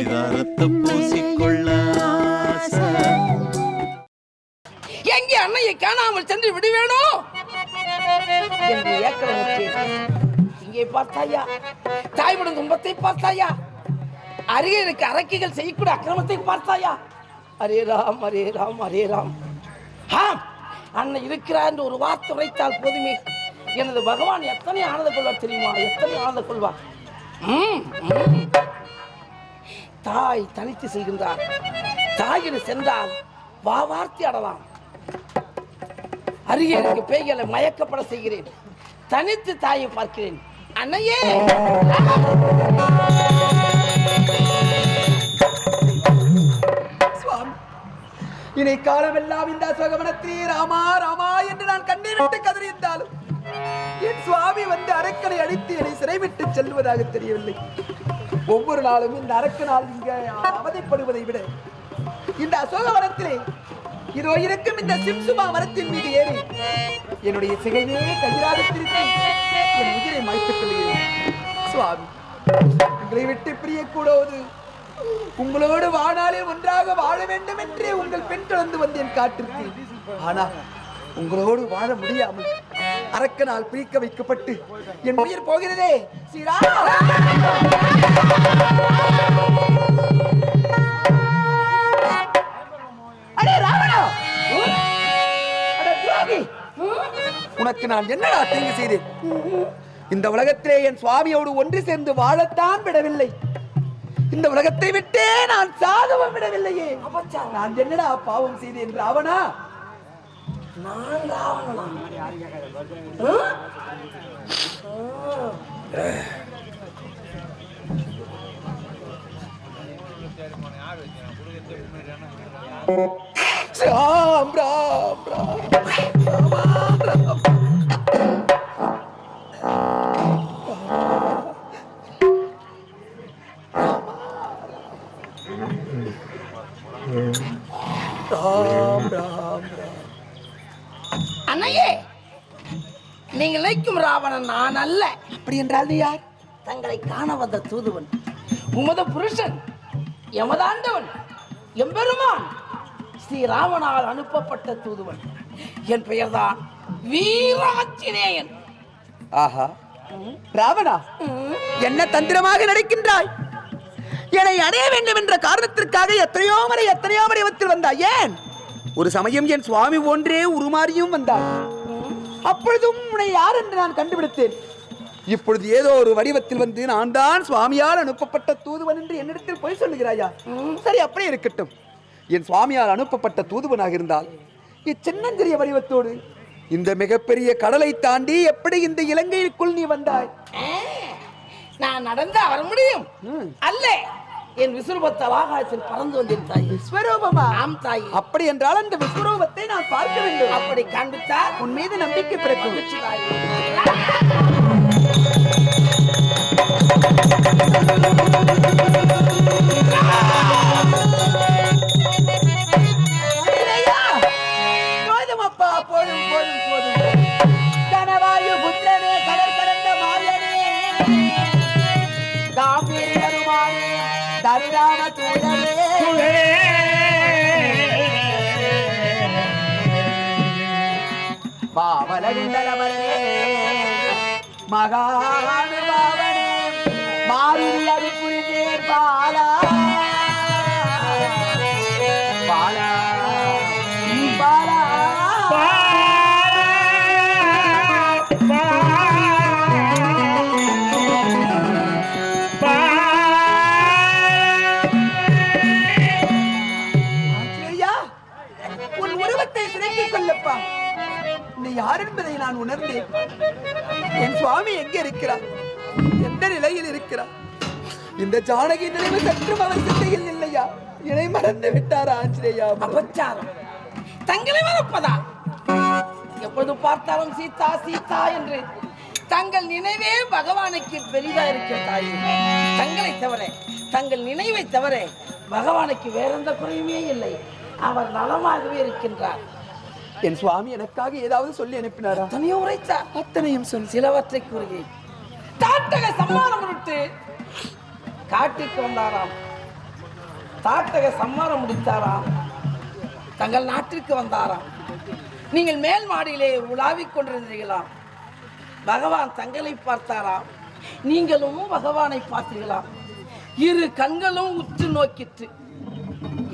பரிதாரத்தை பூசிக்கொள்ள எங்கே அன்னையை காணாமல் சென்று விடுவேனோ என்று இங்கே பார்த்தாயா தாய்மடன் துன்பத்தை பார்த்தாயா அருகே எனக்கு அரக்கிகள் செய்யக்கூடிய அக்கிரமத்தை பார்த்தாயா array Ram array Ram array Ram அன்னை இருக்கிறார் என்று ஒரு வார்த்தை உரைத்தால் போதுமே எனது பகவான் எத்தனை ஆனந்த கொள்வார் தெரியுமா எத்தனை ஆனந்த கொள்வார் தாய் தனித்து செல்கின்றார் தாயிന് சென்றால் வார்த்தை ஆடலாம் அருகே எனக்கு பேய்களை மயக்கப்பட செய்கிறேன் தனித்து தாயை பார்க்கிறேன் அன்னையே இனி காலமெல்லாம் இந்த அசோகவனத்திலே ராமா ராமா என்று நான் கண்ணீர் விட்டு கதறியிருந்தாலும் என் சுவாமி வந்து அரக்கனை அடித்து என்னை சிறைவிட்டு செல்வதாக தெரியவில்லை. ஒவ்வொரு நாளும் இந்த அரக்கனால் இங்கே அவதிப்படுவதை விட இந்த அசோகவனத்திலே இதோ இருக்கும் இந்த சிம்சுமா மரத்தின் மீது ஏறி என்னுடைய சிகையே கையிலாக திருப்பி என் உயிரை மாய்த்துக் கொள்கிறேன். சுவாமி உங்களை விட்டு பிரியக்கூடாது, உங்களோடு வாழாலே ஒன்றாக வாழ வேண்டும் என்றே உங்கள் பெண் தொடர்ந்து வந்தேன் காட்டிற்கு. ஆனால் உங்களோடு வாழ முடியாமல் அரக்கனால் பிரிக்க வைக்கப்பட்டு என் உயிர் போகிறதே. சீரா உனக்கு நான் என்னடா தீங்கு செய்தேன்? இந்த உலகத்திலே என் சுவாமியோடு ஒன்று சேர்ந்து வாழத்தான் விடவில்லை, இந்த உலகத்தை விட்டே நான் சாகவும் விடவில்லையே. நான் என்னடா பாவம் செய்தேன் ராவணா? நான் ராவணனா? ராம் ராம் ராம் ராம். அன்னையே, நீங்கள் நினைக்கும் ராவணன் நான் அல்ல. அப்படி என்றால் நீ யார்? தங்களை காண வந்த தூதுவன், உமது புருஷன், எமதாண்டவன், எம்பெருமான் ஸ்ரீ ராவணால் அனுப்பப்பட்ட தூதுவன். என் பெயர்தான் வீராஞ்சநேயன். ஆஹா ராவணா, என்ன தந்திரமாக நடக்கின்றாய்? என்னை அடைய வேண்டும் என்ற காரணத்திற்காக எத்தனையோ வடிவத்தில் வந்தாய். ஏன் ஒரு சமயம் என் சுவாமி போன்றே உருமாறியும் வந்தாய். அப்பொழுதும் உன்னை யார் என்று நான் கண்டுபிடித்தேன். இப்பொழுது ஏதோ ஒரு வடிவத்தில் வந்து நான் தான் சுவாமியால் அனுப்பப்பட்ட தூதுவன் என்று என்னிடத்தில் பொய் சொல்லுகிறாயா? சரி, அப்படியே இருக்கட்டும். என் சுவாமியால் அனுப்பப்பட்ட தூதுவனாக இருந்தால் இச்சின்னஞ்சிறிய வடிவத்தோடு இந்த மிகப்பெரிய கடலை தாண்டி எப்படி இந்த இலங்கைக்குள் நீ வந்தாய்? நான் நடந்து வர முடியும் அல்ல, என் விஸ்வரூபத்தால் ஆகாயத்தில் பறந்து வந்தேன் தாய். விஸ்வரூபமா? ஆம் தாய். அப்படி என்றால் அந்த விஸ்வரூபத்தை நான் பார்க்க வேண்டும். அப்படி காண்பித்தால் உன் மீது நம்பிக்கை பிறக்கும். போதுமப்பா, போதும் போதும் போதும். கனவாயு புத்திரனே, கடல் கடந்த மாயனே, காம்பீரி அருமானே, தரிராம தூதரே, பாவலகுண்டலவரே, மகானுபாவனே, மாருதி அருப்புரிதே பாலா பாலா பாலா உன் உருவத்தை சிறைக்கிக் கொள்ளப்பா. நீ யார் என்பதை நான் உணர்ந்தேன். என் சுவாமி எங்கே இருக்கிறார்? எந்த நிலையில் இருக்கிறார்? இந்த ஜானகி நினைவு சற்றும் அவர் சிந்தையில் இல்லையா? என்னை மறந்து விட்டாரா ஆஞ்சநேயா? அபச்சாரம், தங்களை மறப்பதா? எப்போது பார்த்தாலும் சீதா சீதா என்று தங்கள் நினைவே பகவானுக்கு பெரிதா இருக்கிற தாயே. தங்களை தவிர, தங்கள் நினைவை தவிர பகவானுக்கு வேற எந்த குறையுமே இல்லை. அவர் நலமாகவே இருக்கின்றார். என் சுவாமி எனக்காக ஏதாவது சொல்லி அனுப்பினாரா? அத்தனையும் உரைத்தார். அத்தனையும் சொல். சிலவற்றை கூறுகிறேன். தாட்டக சம்மானம் விட்டு காட்டிற்கு வந்தாராம். தாட்டக சம்மாரம் முடித்தாராம். தங்கள் நாட்டிற்கு வந்தாராம். நீங்கள் மேல் மாடியிலே உலாவிக் கொண்டிருந்தீர்களாம். பகவான் தங்களை பார்த்தாராம். நீங்களும் பகவானை பார்த்தீர்களாம். இரு கண்களும் உற்று நோக்கிற்று.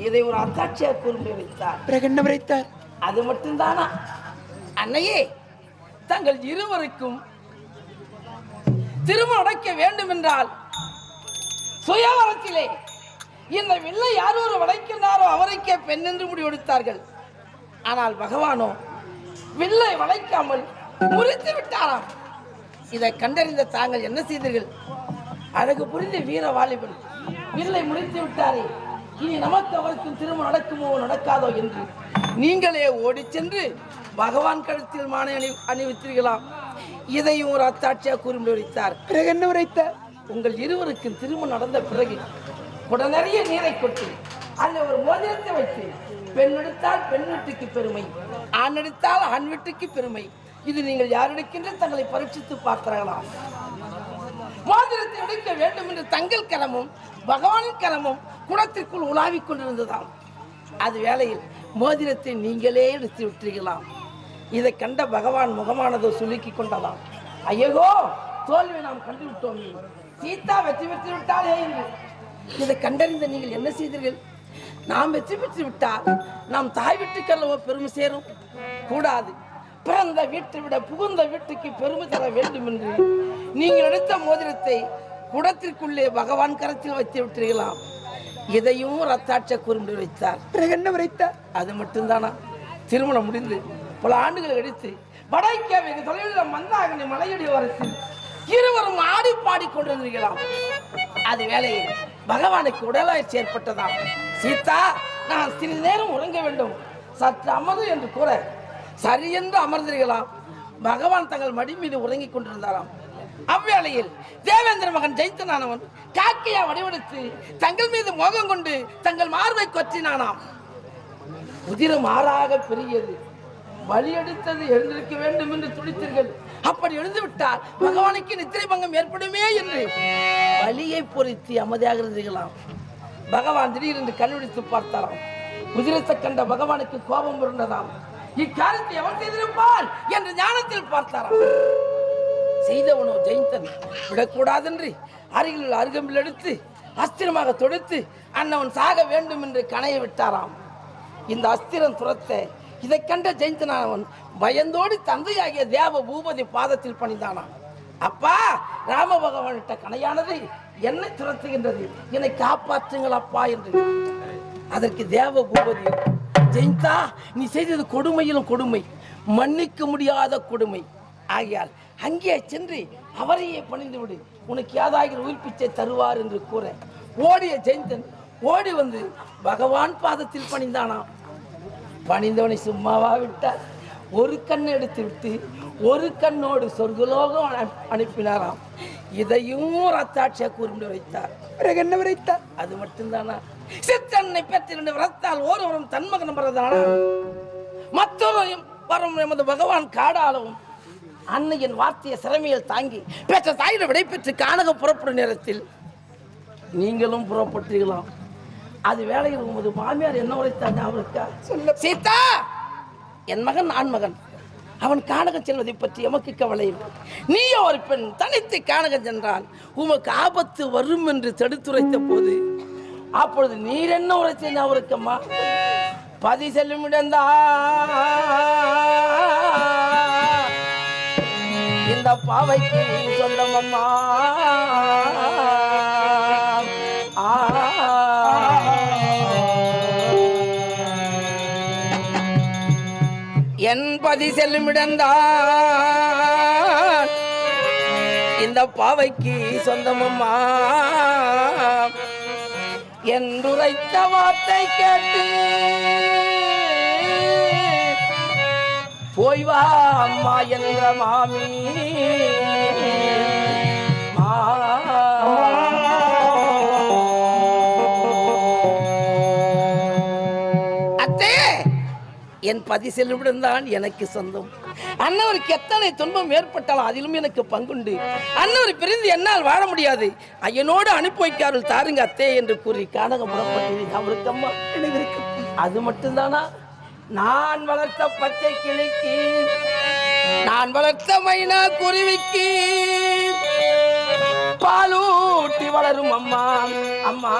இதை ஒரு அத்தாட்சியாக கூர்ந்து வைத்தார். பிறகு என்ன வைத்தார்? அது மட்டும்தானா? அன்னையே, தங்கள் இருவருக்கும் திருமணம் நடக்க வேண்டும் என்றால் சுயவரத்திலே இந்த வில்லை யார் ஒரு வளைக்கின்றாரோ அவருக்கே பெண் என்று முடிவெடுத்தார்கள். ஆனால் பகவானோ வில்லை வளைக்காமல் முறித்து விட்டாராம். இதை கண்டறிந்த தாங்கள் என்ன செய்தீர்கள்? அழகு புரிந்த வீர வாலிபன் வில்லை முறித்து விட்டாரே, இனி நமக்கு அவருக்கும் திருமணம் நடக்குமோ நடக்காதோ என்று நீங்களே ஓடி சென்று பகவான் கழுத்தில் மானை அணிவித்தீர்களாம். இதையும் ஒரு அத்தாட்சியாக கூறி முடித்தார். பிறகு என்ன உரைத்தார்? உங்கள் இருவருக்கும் திருமணம் நடந்த பிறகு குடம் நிறைய நீரை கொட்டி அதில் ஒரு மோதிரத்தை வைத்து பெண் எடுத்தால் பெண் வீட்டுக்கு பெருமை, ஆண் எடுத்தால் ஆண் வீட்டுக்கு பெருமை. இது நீங்கள் யார் எடுக்கின்ற தங்களை பரீட்சித்து பார்த்தார்களாம். மோதிரத்தை எடுக்க வேண்டும் என்று தங்கள் கரமும் பகவானின் கரமும் குடத்திற்குள் உலாவிக் கொண்டிருந்ததாம். அது வேளையில் மோதிரத்தை நீங்களே எடுத்து விட்டீர்களாம். இதை கண்ட பகவான் முகமானதோ சுலுக்கி கொண்டதாம். ஐயோ, தோல்வியை நாம் கண்டுவிட்டோம், சீதா வெற்றி பெற்று விட்டாலே என்று. இதை கண்டறிந்த நீங்கள் என்ன செய்தீர்கள்? நாம் வெற்றி பெற்று விட்டால் நாம் தாய் வீட்டுக்கல்லவோ பெருமை சேரும்? கூடாது. பிறந்த வீட்டை விட புகுந்த வீட்டுக்கு பெருமை தர வேண்டும் என்று நீங்கள் எடுத்த மோதிரத்தை குடத்திற்குள்ளே பகவான் கரத்தில் வைத்து விட்டீர்களாம். இதையும் ரத்தாட்ச கூர்ந்து வைத்தார். பிறகு என்ன உரைத்தார்? அது மட்டும்தானா? திருமணம் முடிந்து பல ஆண்டுகள் கழித்து வடக்கே வெகு தொலைவில் மந்தாகினி மலையடி வரத்தில் இருவரும் ஆடி பாடி கொண்டிருந்தீர்களாம். அது வேளையில் பகவானுக்கு உடலாய்ச்சி ஏற்பட்டதாம். சீதா, நான் சிறிது நேரம் உறங்க வேண்டும், சற்று அமது என்று கூற சரி என்று அமர்ந்தீர்களாம். பகவான் தங்கள் மடி மீது உறங்கிக் கொண்டிருந்தாராம். அவ்வேளையில் தேவேந்திர மகன் ஜெயித்தனானவன் காக்கையா வடிவெடுத்து தங்கள் மீது மோகம் கொண்டு தங்கள் மார்பை கொற்றினானாம். உதிரம் ஆறாக பெரியது. வலி எடுத்தது எழுந்திருக்க வேண்டும் என்று துடித்தீர்கள். அப்படி எழுந்து விட்டால் பகவானுக்கு நித்திரை பங்கம் ஏற்படுமே என்று வலியை பொறித்து அமைதியாக இருந்தீர்களாம். பகவான் திடீரென்று கண்விழித்து பார்த்தாராம். உதிரத்தை கண்ட பகவானுக்கு கோபம் இருந்ததாம். இக்காலத்தை எவன் செய்திருப்பான் என்று ஞானத்தில் பார்த்தாராம். செய்தவனோ ஜெயந்தன் விடக்கூடாதென்று அருகில் அருகம்பில் எடுத்து அஸ்திரமாக தொடுத்து அன்னவன் சாக வேண்டும் என்று கணைய விட்டாராம். இந்த அஸ்திரம் துரத்த இதை கண்ட ஜெயந்தனானவன் பயந்தோடு தந்தையாகிய தேவ பூபதி பாதத்தில் பணிந்தானான். அப்பா, ராம பகவானிட்ட கணையானது என்னை துரத்துகின்றது, என்னை காப்பாற்றுங்கள் அப்பா என்று. அதற்கு தேவ பூபதி, ஜெயந்தா, நீ செய்தது கொடுமையிலும் கொடுமை, மன்னிக்க முடியாத கொடுமை. ஆகையால் அங்கே சென்று அவரையே பணிந்து விடு, உனக்கு ஏதாகிற உயிர்ப்பிச்சை தருவார் என்று கூற ஓடிய ஜெயந்தன் ஓடி வந்து பகவான் பாதத்தில் பணிந்தானாம். பணிந்தவனை சும்மாவா விட்டார்? ஒரு கண் எடுத்து விட்டு ஒரு கண்ணோடு சொர்க்கலோகம் அனுப்பினாராம். இதையும் ரத்தாட்சியா கூர்ந்து வைத்தார். பிறகு என்ன வைத்தார்? அது மட்டும்தானா? சித்தன்னை பெற்றிருந்த வரத்தால் ஒருவரும் தன்மகன் வரதானா, மற்றொரு வரும் எமது பகவான் காடாளவும் அன்னையின் வார்த்தையை சிறமையில் தாங்கி பெற்ற தாயிட விடை பெற்று கானகம் புறப்படும் நேரத்தில் நீங்களும் புறப்பட்டீர்களாம். அது வேளையில் உமது மாமியார் என்ன உரைத்தாங்க அவருக்கா? சொல்ல, சீதா, என் மகன் ஆண்மகன், அவன் கானகம் செல்வதை பற்றி எமக்கு கவலை. நீயோ ஒரு பெண், தனித்து கானகம் சென்றால் உமக்கு ஆபத்து வரும் என்று தடுத்துரைத்த போது அப்பொழுது நீர் என்ன உரைத்தீங்க அவருக்கம்மா? பதி செல்லும் இடந்தா இந்த பாவைக்கு சொந்தம் அம்மா. என் பதி செல்லும் இடந்தான் இந்த பாவைக்கு சொந்தமம்மா என்றுரைத்த வார்த்தை கேட்டு போய் வா அம்மா என்ற மாமி. அத்தே, என் பதி செல்லுடன் தான் எனக்கு சொந்தம். அண்ணவருக்கு எத்தனை துன்பம் ஏற்பட்டாலும் அதிலும் எனக்கு பங்குண்டு. அண்ணவர் பிரிந்து என்னால் வாழ முடியாது. ஐயனோடு அனுப்பி வைக்காமல் தாருங்க அத்தே என்று கூறி கானகம் புறப்பட்டது. அவருக்கு அம்மா நினைவிருக்கு. அது மட்டும்தானா? நான் வளர்த்த பச்சை கிளிக்கு, நான் வளர்த்த மைனா குருவிக்கு பாலூட்டி வளரும் அம்மா அம்மா